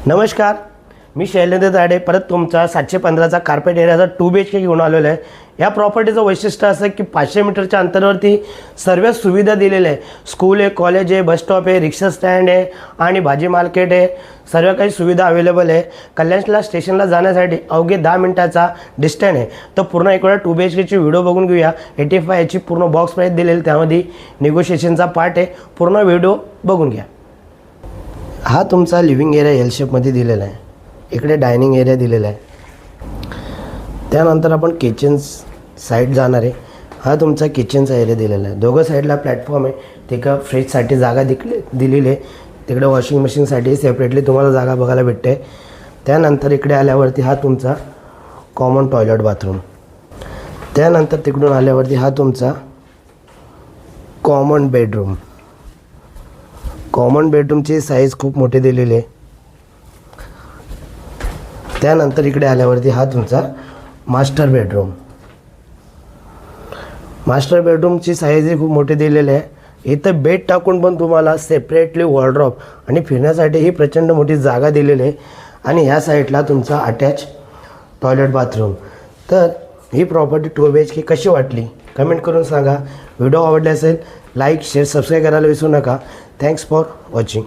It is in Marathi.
नमस्कार, मी शैलेंद्र दाडे परत तुमचा 715चा कार्पेट एरियाचा 2 BHK घेऊन आलेलो आहे। या प्रॉपर्टीचं वैशिष्ट्य असं की 500 मीटरच्या अंतरावरती सर्व सुविधा दिलेल्या आहे। स्कूल आहे, कॉलेज आहे, बस स्टॉप आहे, रिक्षा स्टँड आहे आणि भाजी मार्केट आहे। सर्व काही सुविधा अवेलेबल आहे। कल्याणला स्टेशनला जाण्यासाठी अवघे 10 मिनिटाचा डिस्टन्स आहे। तर पूर्ण एक वेळा 2 BHKची व्हिडिओ बघून घेऊया। 85 याची पूर्ण बॉक्स प्राइस दिलेली, त्यामध्ये निगोशिएशनचा पार्ट आहे। पूर्ण व्हिडिओ बघून घ्या। हा तुमचा लिव्हिंग एरिया एल शेपमध्ये दिलेला आहे। इकडे डायनिंग एरिया दिलेला आहे। त्यानंतर आपण किचन साइड जाणार आहे। हा तुमचा किचनचा एरिया दिलेला आहे। दोघं साईडला प्लॅटफॉर्म आहे। तिकडं फ्रीजसाठी जागा दिलेली आहे। तिकडे वॉशिंग मशीनसाठी सेपरेटली तुम्हाला जागा बघायला भेटते। त्यानंतर इकडे आल्यावरती हा तुमचा कॉमन टॉयलेट बाथरूम। त्यानंतर तिकडून आल्यावरती हा तुमचा कॉमन बेडरूम। कॉमन बेडरूमची साईज खूप मोठी दिलेली आहे। त्यानंतर इकडे आल्यावरती हा तुमचा मास्टर बेडरूम। मास्टर बेडरूमची साईजही खूप मोठी दिलेली आहे। इथं बेड टाकून पण तुम्हाला सेपरेटली वॉर्डरोब आणि फिरण्यासाठीही प्रचंड मोठी जागा दिलेली आहे। आणि ह्या साईडला तुमचा अटॅच टॉयलेट बाथरूम। तर ही प्रॉपर्टी 2 BHK कशी वाटली कमेंट करून सांगा। व्हिडिओ आवडला असेल लाईक शेअर सबस्क्राईब करायला विसरू नका। Thanks for watching.